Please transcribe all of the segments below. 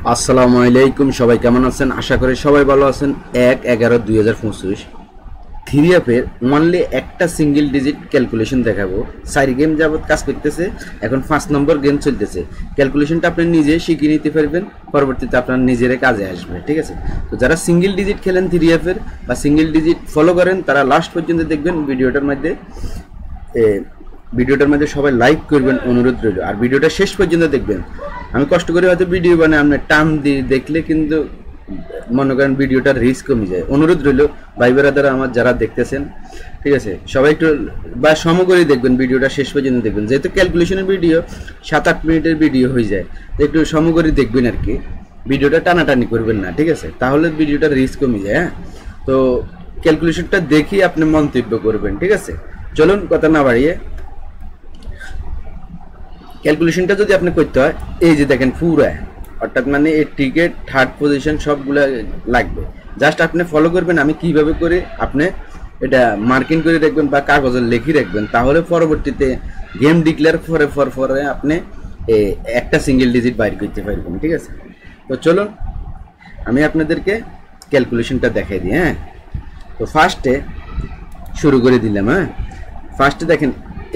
আসসালামু আলাইকুম, সবাই কেমন আছেন? আশা করি সবাই ভালো আছেন। 1/11/2025 থ্রি অ্যাপের অনলি একটা সিঙ্গেল ডিজিট ক্যালকুলেশন দেখাবো। 4 গেম যাবত কাজ করতেছে, এখন 5 নম্বর গেম চলতেছে। ক্যালকুলেশনটা আপনি নিজে শিখে নিতে পারবেন, পরবর্তীতে আপনার নিজের কাজে আসবে। ঠিক আছে, তো যারা সিঙ্গেল ডিজিট খেলেন থ্রি অ্যাপের বা সিঙ্গেল ডিজিট ফলো করেন তারা লাস্ট পর্যন্ত দেখবেন। ভিডিওটার মধ্যে সবাই লাইক করবেন, অনুরোধ রইল। আর ভিডিওটা শেষ পর্যন্ত দেখবেন। আমি কষ্ট করে হয়তো ভিডিও বানাই, আপনার টান দিয়ে দেখলে কিন্তু মনে করেন ভিডিওটার রিচ কমে যায়। অনুরোধ রইল ভাই বেরাদারা আমার যারা দেখতেছেন, ঠিক আছে, সবাই একটু বা সমকরেই দেখবেন, ভিডিওটা শেষ পর্যন্ত দেখবেন। যেহেতু ক্যালকুলেশনের ভিডিও 7-8 মিনিটের ভিডিও হয়ে যায়, তো একটু সমকরেই দেখবেন আর কি। ভিডিওটা টানাটানি করবেন না, ঠিক আছে, তাহলে ভিডিওটার রিচ কমে যায়। হ্যাঁ, তো ক্যালকুলেশনটা দেখি আপনি মন্তব্য করবেন, ঠিক আছে। চলুন কথা না বাড়িয়ে ক্যালকুলেশনটা যদি আপনি করতে হয়, এই যে দেখেন পুরো, অর্থাৎ মানে এই টিকেট থার্ড পজিশন সবগুলো লাগবে। জাস্ট আপনি ফলো করবেন আমি কিভাবে করে আপনি এটা মার্কিং করে রাখবেন বা কাগজে লিখে রাখবেন, তাহলে পরবর্তীতে গেম ডিক্লেয়ার পরে আপনি একটা সিঙ্গেল ডিজিট বাইর করতে পারবেন। ঠিক আছে, তো চলুন আমি আপনাদেরকে ক্যালকুলেশনটা দেখাই দিই। হ্যাঁ, তো ফার্স্টে শুরু করে দিলাম। হ্যাঁ, ফার্স্টে দেখেন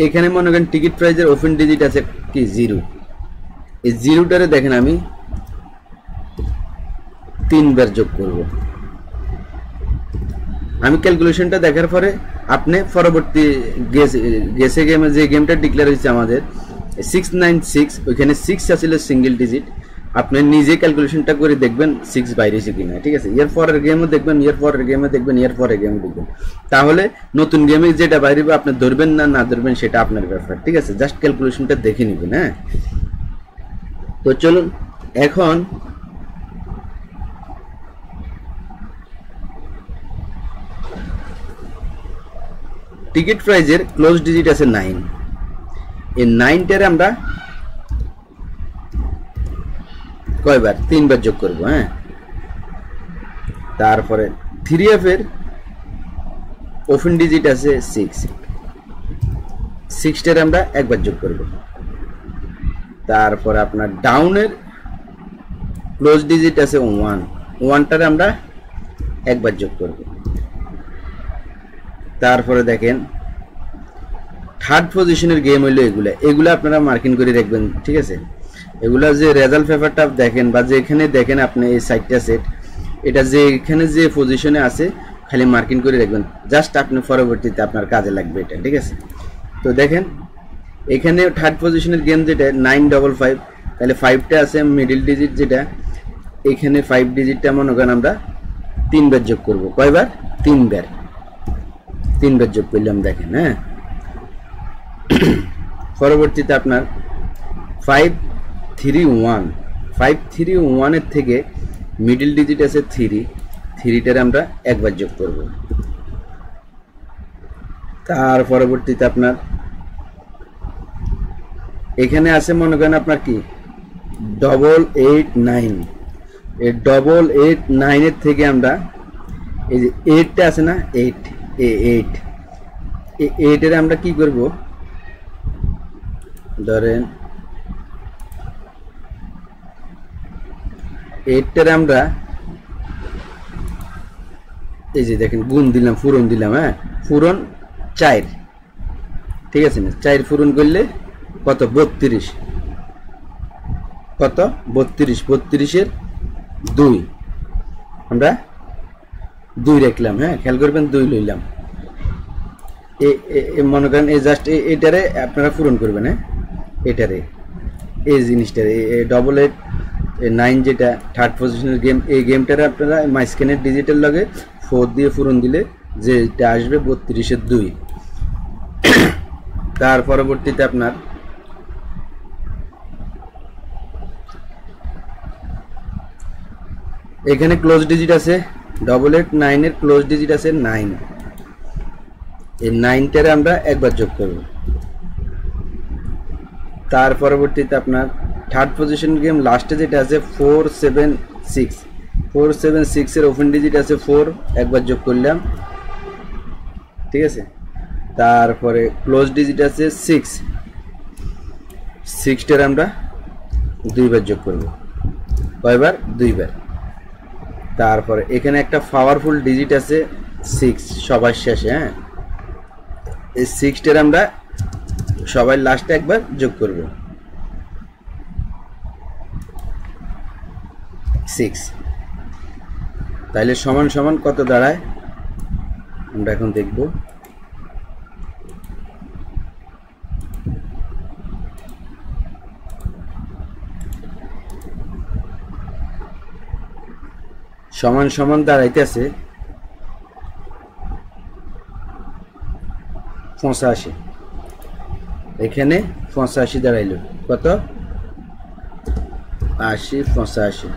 এখানে মনে করেন টিকিট প্রাইজের ওপেন ডিজিট আছে কি 0। এই 0টারে দেখেন আমি 3 বার যোগ করব। আমি ক্যালকুলেশনটা দেখার পরে আপনি পরবর্তী গেসে গেমে যে গেমটা ডিক্লেয়ার হয়েছে আমাদের 696, ওইখানে 6 আছিল সিঙ্গেল ডিজিট। আপনি নিজে ক্যালকুলেশনটা করে দেখবেন 6 বাইরেছে কিনা। ঠিক আছে, এর পরের গেমও দেখবেন, এর পরের গেমে দেখবেন, এর পরের গেমও দেখবেন, তাহলে নতুন গেমে যেটা বাইরে আপনি ধরবেন না ধরবেন সেটা আপনার ব্যাপার। ঠিক আছে, জাস্ট ক্যালকুলেশনটা দেখে নেবেন। হ্যাঁ, তো চলুন এখন টিকিট প্রাইজের ক্লোজ ডিজিট আছে 9। এই 9টারে আমরা কয়বার? 3 বার যোগ করব। হ্যাঁ, তারপরে 3F এর ওপেন ডিজিট আছে 6। 6টারে আমরা একবার যোগ করব। তারপরে আপনার ডাউনের ক্লোজ ডিজিট আছে 1। 1টারে আমরা একবার যোগ করব। তারপরে দেখেন থার্ড পজিশনের গেম হইলো এগুলো আপনারা মার্কিং করে রাখবেন। ঠিক আছে, এগুলা যে রেজাল্ট পেপারটা দেখেন বা যেখানে দেখেন আপনি এই সাইটটা সেট, এটা যে এখানে যে পজিশনে আছে খালি মার্কিং করে রাখবেন, জাস্ট আপনি পরবর্তীতে আপনার কাজে লাগবে এটা। ঠিক আছে, তো দেখেন এখানে থার্ড পজিশনের গেম যেটা 955, তাহলে 5টা আছে মিডল ডিজিট যেটা, এখানে 5 ডিজিটটা মনে করেন আমরা 3 বার যোগ করব। কয়বার? 3 বার। 3 বার যোগ করলাম দেখেন। হ্যাঁ, পরবর্তীতে আপনার 531 এর থেকে মিডল ডিজিট আছে 3টারে আমরা একবার যোগ করব। তার পরবর্তীতে আপনার এখানে আছে মনে করেন আপনার কি 889। এই 889 এর থেকে আমরা এই যে 8টা আছে না, 8 এর আমরা কি করব? ধরেন 8টারে আমরা এই যে দেখেন গুণ দিলাম, পূরণ দিলাম। হ্যাঁ, পূরণ 4। ঠিক আছে না, 4 পূরণ করলে কত? 32। কত? 32 এর 2 আমরা 2 রাখলাম। হ্যাঁ, খেয়াল করবেন 2 লইলাম। মনে করেন এই জাস্ট এটারে আপনারা পূরণ করবেন। হ্যাঁ, এটারে এই জিনিসটারে 889 যেটা থার্ড পজিশনের গেম, এই গেমটারে আপনারা মাইস্ক্যানের ডিজিটাল লগে 4 দিয়ে পূরণ দিলে যেটা আসবে 32-এর 2। তার পরবর্তীতে আপনার এখানে ক্লোজ ডিজিট আছে 889 এর ক্লোজ ডিজিট আছে 9। এই 9টারে আমরা একবার যোগ করব। তার পরবর্তীতে আপনার থার্ড পজিশন গেম লাস্টে যেটা আছে 476 এর ওপেন ডিজিট আছে 4, একবার যোগ করলাম। ঠিক আছে, তারপরে ক্লোজ ডিজিট আছে 6টারে আমরা 2 বার যোগ করব। কয়বার? 2 বার। তারপরে এখানে একটা পাওয়ারফুল ডিজিট আছে 6 সবার শেষে, হ্যাঁ, এই 6টার আমরা সবাই লাস্টে একবার যোগ করব, 6। তাইলে সমান সমান কত দাঁড়ায় আমরা এখন দেখব। সমান সমান দাঁড়াইতেছে 85। এখানে 85 দাঁড়াইল, কত? 80 85,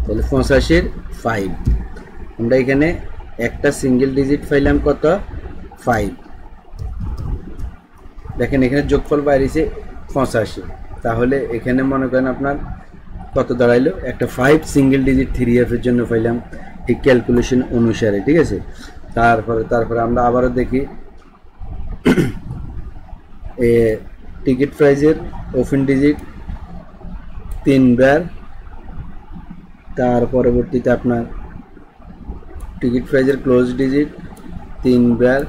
তাহলে 85-এর 5। আমরা এখানে একটা সিঙ্গেল ডিজিট পাইলাম কত? 5। দেখেন এখানে যোগফল বাইরেছে 85, তাহলে এখানে মনে করেন আপনার কত দাঁড়াইলো? একটা 5 সিঙ্গেল ডিজিট 3F এর জন্য পাইলাম, ঠিক ক্যালকুলেশন অনুসারে, ঠিক আছে। তারপরে আমরা আবারও দেখি টিকিট প্রাইজের ওপেন ডিজিট 3 বার, তার পরবর্তীতে আপনার টিকিট প্রাইজের ক্লোজ ডিজিট 3 বার,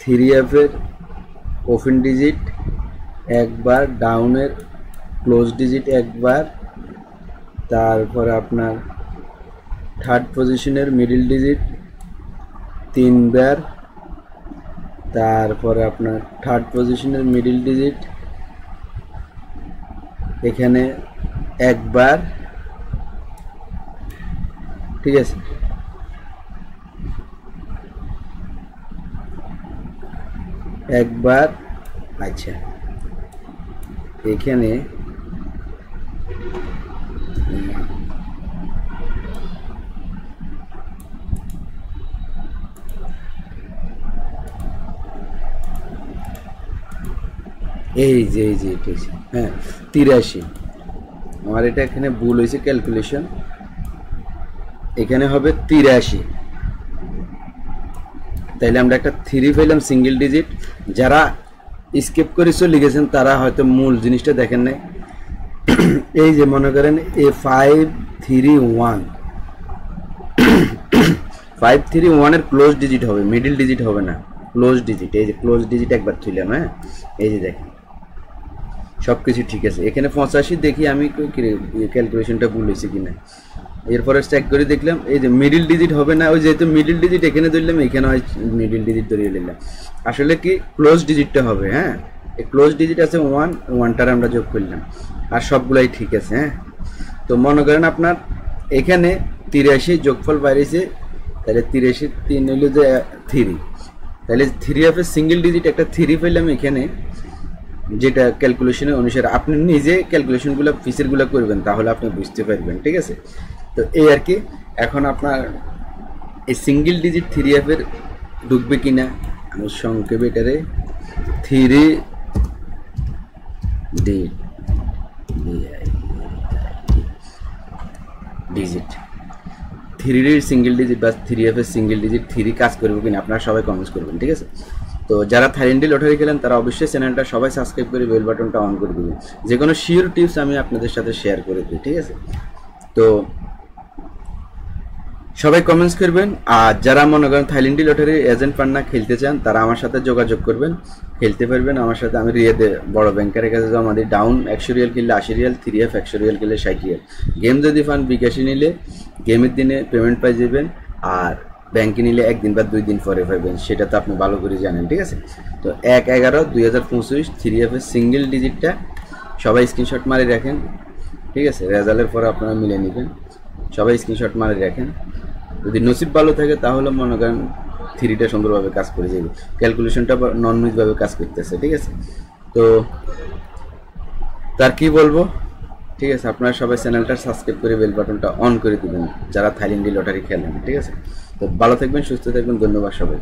3F এর ওপেন ডিজিট 1 বার, ডাউনের ক্লোজ ডিজিট 1 বার, তারপরে আপনার থার্ড পজিশনের মিডল ডিজিট 3 বার, তারপরে আপনার থার্ড পজিশনের মিডল ডিজিট এখানে 1 বার, ঠিক আছে। একবার, আচ্ছা এখানে এই যে হ্যাঁ 83, আমার এটা এখানে ভুল হয়েছে ক্যালকুলেশন, এখানে হবে 83। তাইলে আমরা একটা 3 পেলাম সিঙ্গেল ডিজিট। যারা স্কিপ করে চলে গেছেন তারা হয়তো মূল জিনিসটা দেখেন নাই। এই যে মনে করেন এ 531 531 এর ক্লোজ ডিজিট হবে, মিডল ডিজিট হবে না, ক্লোজ ডিজিট। এই যে ক্লোজ ডিজিট একবার তুললাম, হ্যাঁ, এই যে দেখেন সব কিছু ঠিক আছে। এখানে 85 দেখি আমি ক্যালকুলেশনটা ভুল হয়েছে কিনা, এরপরে চেক করে দেখলাম এই যে মিডল ডিজিট হবে না, ওই যেহেতু মিডল ডিজিট এখানে ধরলাম, এখানে হয় মিডল ডিজিট ধরিয়ে নিলাম। আসলে কি ক্লোজ ডিজিটটা হবে, হ্যাঁ, এই ক্লোজ ডিজিট আছে 1টার আমরা যোগ করলাম, আর সবগুলাই ঠিক আছে, হ্যাঁ। তো মনে করেন আপনার এখানে 83 যোগফল বাইরেছে, তাহলে 83 3 হইল যে 3, তাহলে 3F এর সিঙ্গেল ডিজিট একটা 3 পেলাম এখানে, যেটা ক্যালকুলেশনের অনুসারে আপনি নিজে ক্যালকুলেশনগুলো ফিচারগুলো করবেন, তাহলে আপনি বুঝতে পারবেন, ঠিক আছে। তো এই আর কি। এখন আপনার এই সিঙ্গেল ডিজিট 3F এর ঢুকবে কিনা আমি সংক্ষেপে এটারে 3 ডিজিট 3 এর সিঙ্গেল ডিজিট বা 3F এর সিঙ্গেল ডিজিট 3 কাজ করবে কিনা আপনারা সবাই কমেন্টস করবেন, ঠিক আছে। তো যারা থাইল্যান্ডে লটারি খেলেন তারা অবশ্যই চ্যানেলটা সবাই সাবস্ক্রাইব করে বেল বাটনটা অন করে দেবেন, যে কোনো শিওর টিপস আমি আপনাদের সাথে শেয়ার করে দিই, ঠিক আছে। তো সবাই কমেন্টস করবেন। আর যারা মনে করেন থাইল্যান্ডি লটারি এজেন্ট পান না, খেলতে চান, তারা আমার সাথে যোগাযোগ করবেন, খেলতে পারবেন আমার সাথে। আমি রিয়াদে বড় ব্যাংকের কাছে জমা দিই। ডাউন 100 রিয়াল কিনলে 80 রিয়াল, 3F 100 রিয়াল কিনলে 60 রিয়াল। গেম যদি পান বিকাশে নিলে গেমের দিনে পেমেন্ট পাই যাবেন, আর ব্যাংকে নিলে 1 দিন বা 2 দিন পরে পাবেন, সেটা তো আপনি ভালো করে জানেন, ঠিক আছে। তো 1/11/2025 3F এর সিঙ্গেল ডিজিটটা সবাই স্ক্রিনশট মারি রাখেন, ঠিক আছে। রেজাল্টের পরে আপনারা মিলে নেবেন, সবাই স্ক্রিনশট মারি রাখেন। যদি নসিব ভালো থাকে তাহলে মনে করেন 3টা সুন্দরভাবে কাজ করে যাবে, ক্যালকুলেশনটা নন মিসভাবে কাজ করতেছে, ঠিক আছে। তো তার কি বলবো, ঠিক আছে। আপনারা সবাই চ্যানেলটা সাবস্ক্রাইব করে বেল বাটনটা অন করে দিবেন যারা থাইল্যান্ডি লটারি খেলেন, ঠিক আছে। তো ভালো থাকবেন, সুস্থ থাকবেন, ধন্যবাদ সবাই।